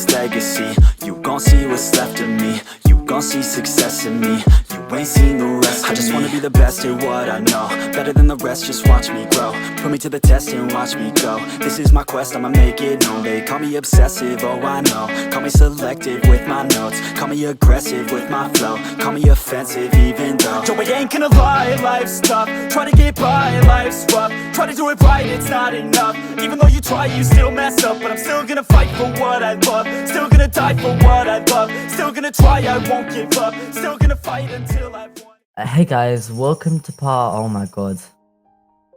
this legacy. You gon' see what's left of me. You gon' see success in me. You ain't seen the rest of me. I just wanna be the best at what I know. Better than the rest, just watch me grow. Put me to the test and watch me go. This is my quest, I'ma make it known. They call me obsessive, oh I know. Call me selective with my notes. Call me aggressive with my flow. Call me offensive even though Joe, I ain't gonna lie, life's tough. Try to get by, life's rough. Try to do it right, it's not enough. Even though you try, you still mess up. But I'm still gonna fight for what I love. Still gonna die for what I love. Still gonna try, I won't give up. Still gonna fight until I've won. Hey guys, welcome to part, oh my god,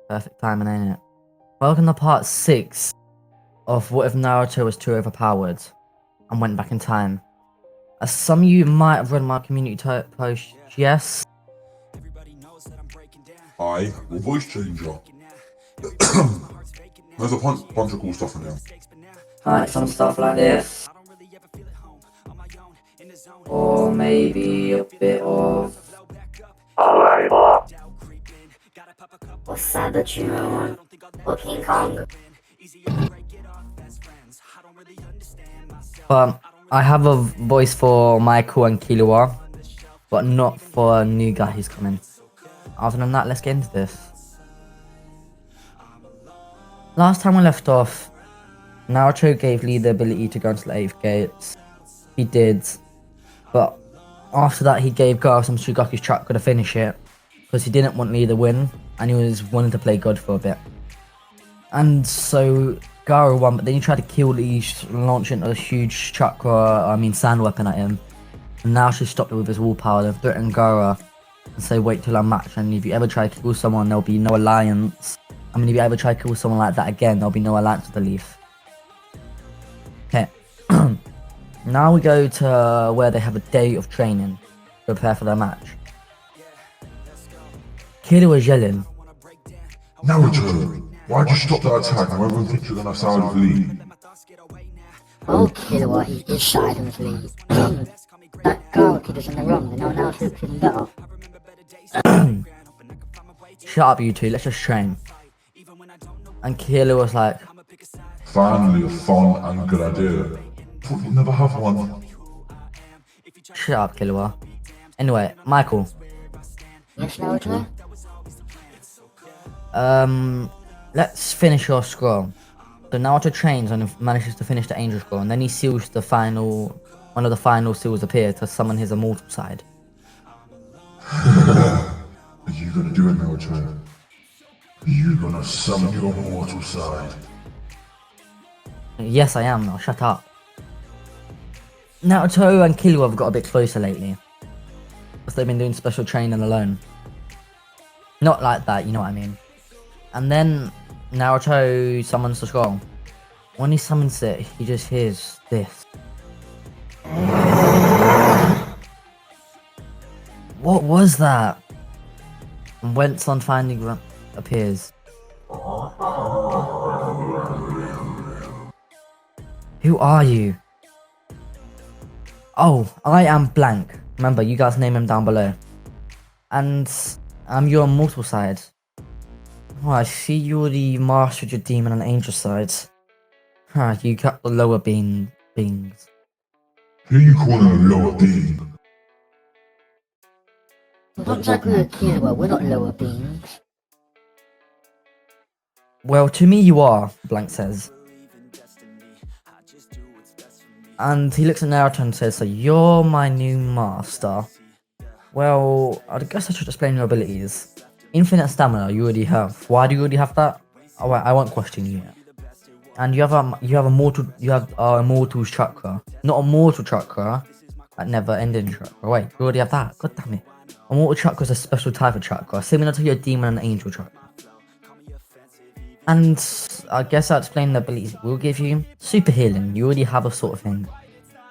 perfect timing, ain't it? Welcome to part 6 of What If Naruto Was Too Overpowered and Went Back in Time. As some of you might have read my community post, yes? I will Voicechanger. There's a bunch of cool stuff in there. Like some stuff like this. Or maybe a bit of... or Saboteur, or King Kong. But I have a voice for Michael and Killua, but not for a new guy who's coming. Other than that, let's get into this. Last time we left off, Naruto gave Lee the ability to go into the 8th gate. He did, but after that he gave Gaara some Sugaku's chakra to finish it, because he didn't want Lee to win, and he was wanting to play God for a bit. And so Gaara won, but then he tried to kill Lee, launching a huge sand weapon at him. And now she stopped it with his willpower to threaten Gaara and say, wait till I'm matched, and if you ever try to kill someone, there'll be no alliance. I mean, if you ever try to kill someone like that again, there'll be no alliance with the Leaf. Okay. Now we go to where they have a day of training to prepare for their match. Killua was yelling, Naruto, why'd you stop that attack when everyone thinks you're gonna side with Lee? Oh, Killua, he is siding with Lee. That girl kid is in the wrong, and no one else is even better. shut up you two, let's just train. And Killua was like, Finally a fun and good idea. Thought you'd never have one. shut up Killua. Anyway, Michael. Yes, Naruto? Let's finish your scroll. So Naruto trains and manages to finish the angel scroll, and then he seals the final, one of the final seals appear to summon his immortal side. Are you gonna do it, Naruto? Are you gonna summon your mortal side? Yes, I am now, shut up. Naruto and Killua have got a bit closer lately, because they've been doing special training alone. Not like that, you know what I mean. And then Naruto summons the scroll. When he summons it, he just hears this. What was that? And whence on finding appears. Who are you? Oh, I am blank. Remember, you guys name him down below. And I'm your immortal side. Oh, I see you're the master of your demon and angel sides. You got the lower beings. Who are you calling a lower being? Don't like we're Killua, we're not lower beings. Well, to me you are, blank says. And he looks at Naruto and says, so you're my new master. Well, I guess I should explain your abilities. Infinite stamina you already have. Why do you already have that? Oh, I won't question you yet. And you have immortal's chakra. Not a mortal chakra, but never ending chakra. Wait, you already have that. God damn it. Immortal chakra is a special type of chakra, similar to your demon and angel chakra. And I guess I'll explain the abilities it will give you. Super healing, you already have a sort of thing.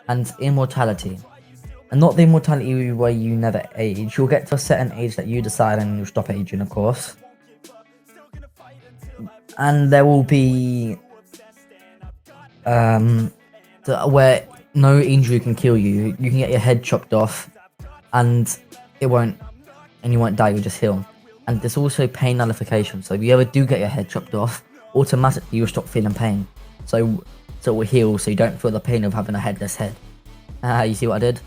And immortality. And not the immortality where you never age. You'll get to a certain age that you decide and you'll stop aging, of course. And there will be where no injury can kill you. You can get your head chopped off and you won't die, you'll just heal. And there's also pain nullification, so if you ever do get your head chopped off, automatically you'll stop feeling pain. So so it will heal so you don't feel the pain of having a headless head. You see what I did?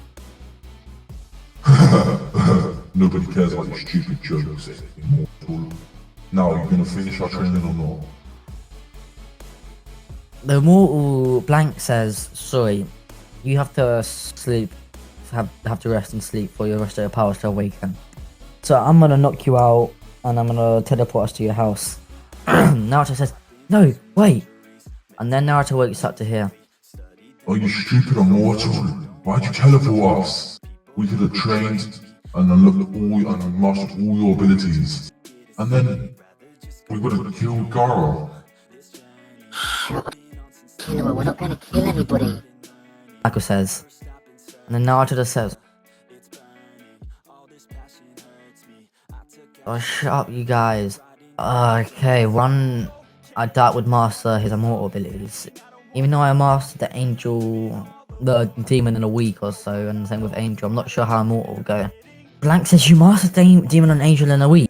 Nobody cares about your stupid jokes, immortal. Now, are you gonna finish our training or not? The immortal blank says, sorry, you have to sleep, have to rest and sleep for your rest of your powers to awaken. So I'm gonna knock you out and I'm gonna teleport us to your house. Naruto says, no, wait. And then Naruto wakes up to hear, Are you stupid or mortal? Why'd you teleport us? We could have trained and unlocked all and mastered all your abilities. And then we would have killed Gara. Killua, we're not gonna kill anybody. Michael says. And then Naruto just says, oh, shut up, you guys. Okay, one, I doubt would master his immortal abilities. Even though I mastered the angel, the demon in a week or so, and same with angel, I'm not sure how immortal will go. Blank says you mastered demon and angel in a week.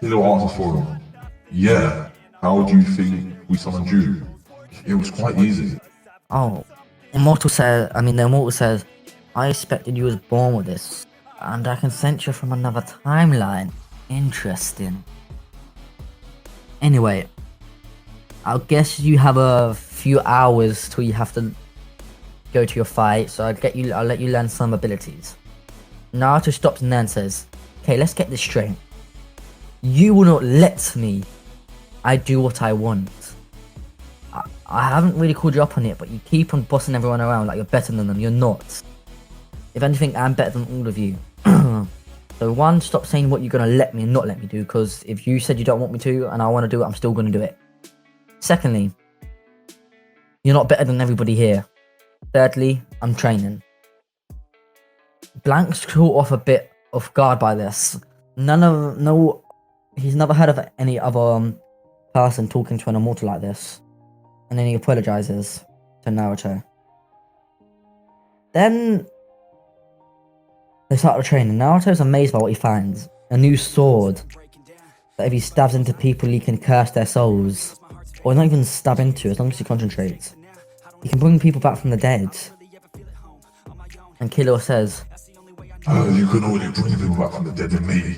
Killua answers for him. Yeah, how do you think we summoned you? It was quite easy. Oh, the immortal says, I expected you was born with this, and I can sense you from another timeline. Interesting. Anyway, I guess you have a few hours till you have to go to your fight, so I'll let you learn some abilities. Naruto stops and then says, okay, let's get this straight. You will not let me. I do what I want. I haven't really called you up on it, but you keep on bossing everyone around like you're better than them. You're not. If anything, I'm better than all of you. So one, stop saying what you're going to let me and not let me do, because if you said you don't want me to and I want to do it, I'm still going to do it. Secondly, you're not better than everybody here. Thirdly, I'm training. Blank's caught off a bit off guard by this. He's never heard of any other person talking to an immortal like this. And then he apologizes to Naruto. Then they start the training. Naruto's amazed by what he finds. A new sword. That if he stabs into people, he can curse their souls. Or not even stab into, as long as he concentrates. He can bring people back from the dead. And Killua says, You can only bring people back from the dead than me.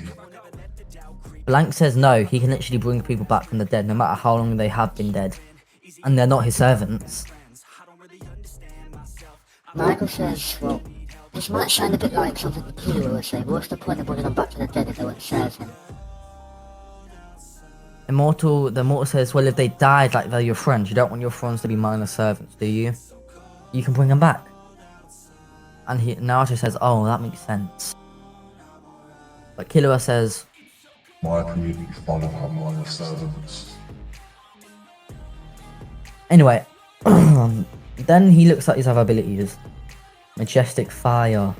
Blank says no, he can literally bring people back from the dead no matter how long they have been dead. And they're not his servants. Michael says, well, this might sound a bit like something Killua would say, but what's the point of bringing them back to the dead if they won't serve him? The immortal says, well, if they died like they're your friends, you don't want your friends to be mindless servants, do you? You can bring them back. And Naruto says, oh, that makes sense. But Killua says, My opinion, it's fun of having one of the servants. anyway, then he looks at his other abilities. Majestic Fire.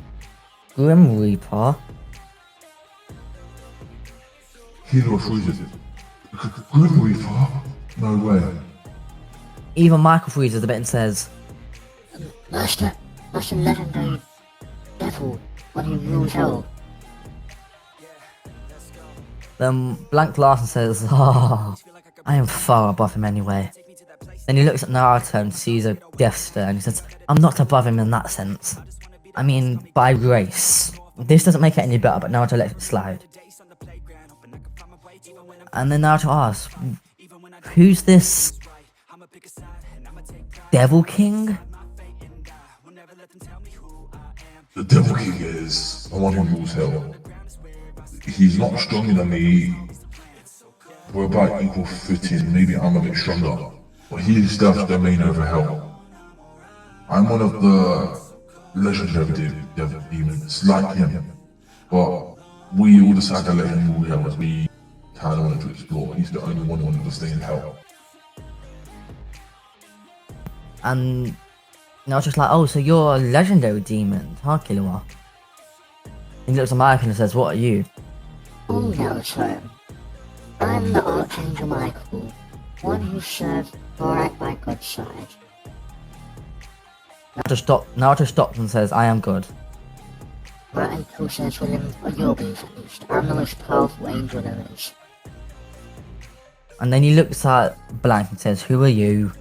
Grim Reaper. Killua freezes it. Grim Reaper? No way. Even Michael freezes a bit and says, That's the legendary devil, one who rules hell. Then Blank laughs and says, oh, I am far above him anyway. Then he looks at Naruto and sees a death stare and he says, I'm not above him in that sense. I mean, by grace. This doesn't make it any better, but Naruto lets it slide. And then Naruto asks, who's this Devil King? The Devil King is the one who rules hell. He's not stronger than me. We're about equal footing, maybe I'm a bit stronger. But he is the domain over hell. I'm one of the legendary devil demons, like him. But we all decided to let him rule hell as we kind of wanted to explore. He's the only one who wanted to stay in hell. And Naruto's like, oh, so you're a legendary demon, huh, Killua? He looks at Michael and says, what are you? Oh, Naruto. I'm the Archangel Michael, one who serves right by God's side. Naruto stops and says, I am good. My uncle says within your belief at least, I'm the most powerful angel there is. And then he looks at Blank and says, "Who are you?"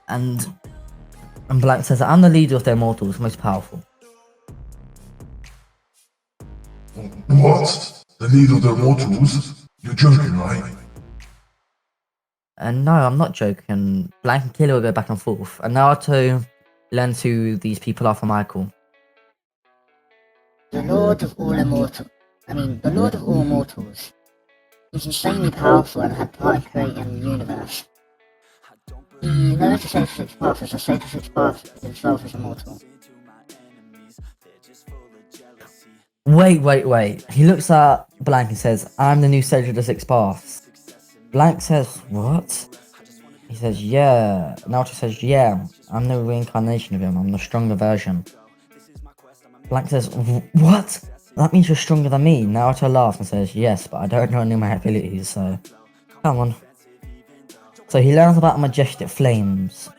And Blank says, "I'm the leader of the immortals, most powerful." What? The leader of the immortals? You're joking, right? And no, I'm not joking. Blank and Killer will go back and forth. And Naruto learns who these people are from Michael. The Lord of all the Lord of all mortals. He's insanely powerful and had part in creating the universe. He knows the sacred six paths as the sacred six paths himself is immortal. Wait. He looks at Blank and says, "I'm the new sage of the six paths." Blank says, "What?" He says, "Yeah." Naruto says, "Yeah, I'm the reincarnation of him. I'm the stronger version." Blank says, "What? That means you're stronger than me." Naruto laughs and says, "Yes, but I don't know any of my abilities, so come on." So he learns about majestic flames,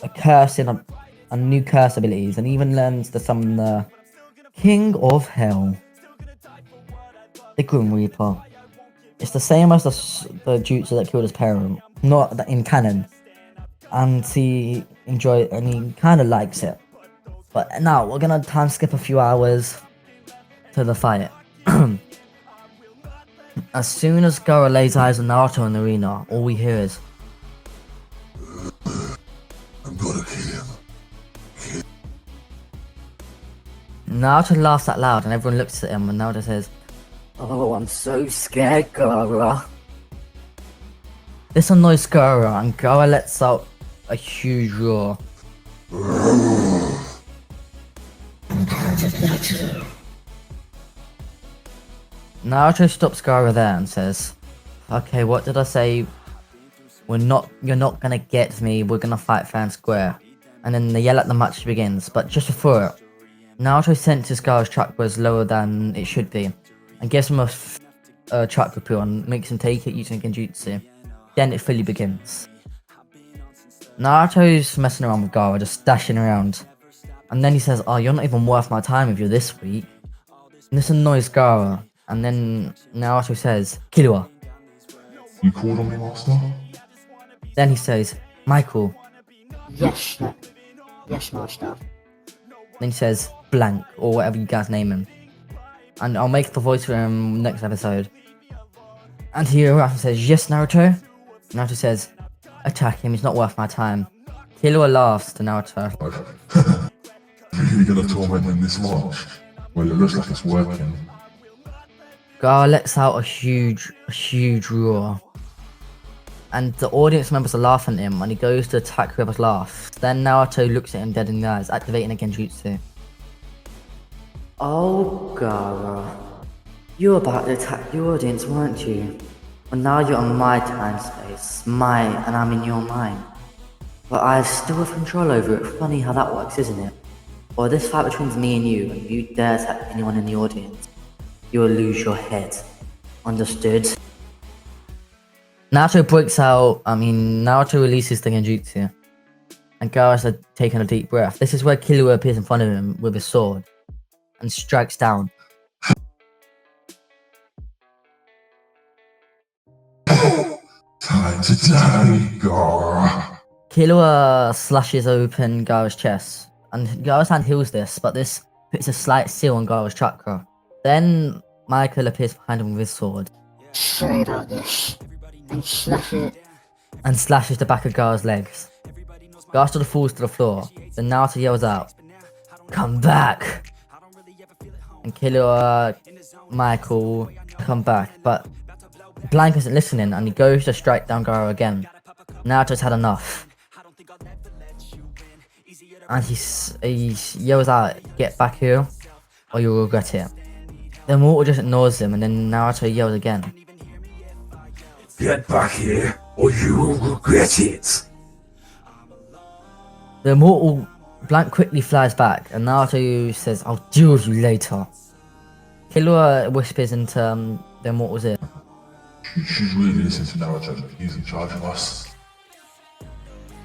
a curse in a new curse abilities, and even learns to summon the King of Hell, the Grim Reaper. It's the same as the jutsu that killed his parent, not in canon, and he kind of likes it. But now we're gonna time skip a few hours to the fight. As soon as Gaara lays eyes on Naruto in the arena, all we hear is, I'm gonna kill him. Naruto laughs out loud and everyone looks at him and Naruto says, "Oh, I'm so scared, Gaara." This annoys Gaara and Gaara lets out a huge roar. Naruto stops Gaara there and says, "Okay, what did I say? You're not gonna get me, we're gonna fight fair and square." And then they yell at the match begins, but just before it, Naruto senses Gaara's chakra is lower than it should be, and gives him a chakra pill and makes him take it using genjutsu. Then it fully begins. Naruto's messing around with Gaara, just dashing around. And then he says, "Oh, you're not even worth my time if you're this weak." And this annoys Gaara. And then Naruto says, "Killua." You called on me, master? Then he says, "Michael." Yes, master. Then he says, "Blank," or whatever you guys name him. And I'll make the voice for him next episode. And he erupts and says, "Yes, Naruto." Naruto says, "Attack him, he's not worth my time." Killua laughs to Naruto. Really gonna torment him this much? Well, it looks like it's working. Gaara lets out a huge roar. And the audience members are laughing at him and he goes to attack whoever's laughs. Then Naruto looks at him dead in the eyes, activating a genjutsu. "Oh, Gaara. You were about to attack the audience, weren't you? Well, now you're on my time space, and I'm in your mind. But I still have control over it. Funny how that works, isn't it? Well, this fight between me and you dare attack anyone in the audience, you will lose your head. Understood?" Naruto releases the genjutsu. And Gaara's taking a deep breath. This is where Killua appears in front of him with his sword and strikes down. Time to die, Gaara. Killua slashes open Gaara's chest. And Gaara's hand heals this, but this puts a slight seal on Gaara's chakra. Then Michael appears behind him with his sword. Sorry about this. And slashes the back of Gaara's legs. Gaara sort of falls to the floor. Then Naruto yells out, "Come back!" And Killua, Michael come back, but Blank isn't listening and he goes to strike down Gaara again. Naruto's had enough. And he yells out, "Get back here or you'll regret it." The immortal just ignores him and then Naruto yells again. Get back here, or you will regret it. The immortal Blank quickly flies back and Naruto says, "I'll deal with you later." Killua whispers into the immortal's ear. You should really listen to Naruto. He's in charge of us.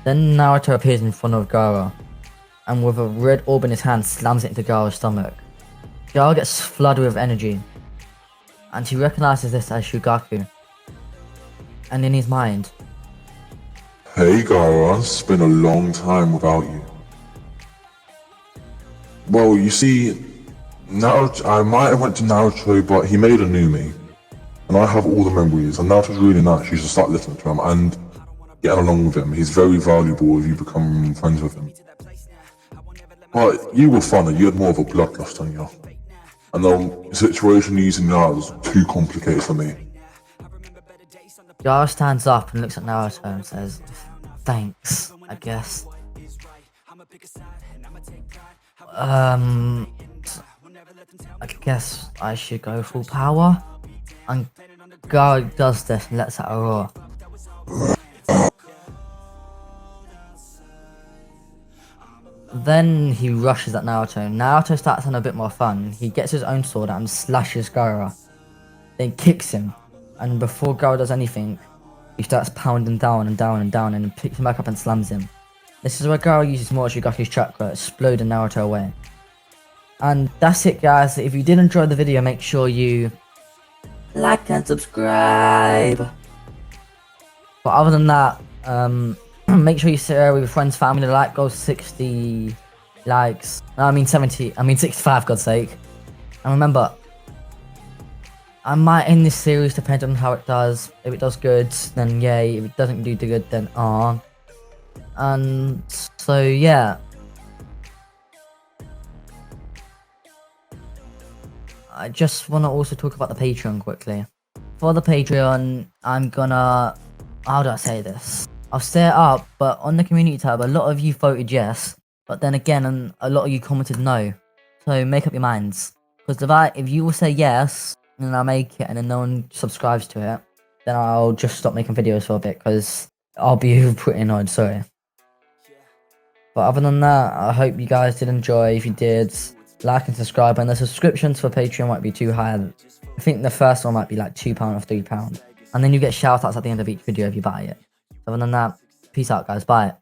Then Naruto appears in front of Gaara, and with a red orb in his hand slams it into Gaara's stomach. Gaara gets flooded with energy, and he recognizes this as Shugaku. and in his mind. Hey Gara, it's been a long time without you. Well, you see, Naruto, I might have went to Naruto, but he made a new me. And I have all the memories, and Naruto's really nice. You should start listening to him and getting along with him. He's very valuable if you become friends with him. But you were funner, you had more of a bloodlust on you. And the situation you're using now is too complicated for me. Gaara stands up and looks at Naruto and says, thanks, I guess. I guess I should go full power. And Gaara does this and lets out a roar. Then he rushes at Naruto. Naruto starts having a bit more fun. He gets his own sword out and slashes Gaara. Then kicks him. And before Gaara does anything, he starts pounding down and down and down and picks him back up and slams him. This is where Gaara uses more Shugaku's chakra, exploding Naruto away. And that's it, guys. If you did enjoy the video, make sure you like and subscribe. But other than that, make sure you share with your friends, family. The like goes 60 likes. No, I mean 65, God's sake. And remember, I might end this series depending on how it does. If it does good, then yay. If it doesn't do too good, then And so yeah. I just want to also talk about the Patreon quickly. For the Patreon, I'm gonna... How do I say this? I'll set it up, but on the community tab, a lot of you voted yes. But then again, a lot of you commented no. So make up your minds. Because if you will say yes, and then I'll make it, and then no one subscribes to it, then I'll just stop making videos for a bit, because I'll be pretty annoyed, sorry. But other than that, I hope you guys did enjoy. If you did, like and subscribe, and the subscriptions for Patreon might be too high. I think the first one might be like £2 or £3. And then you get shoutouts at the end of each video if you buy it. Other than that, peace out guys, bye.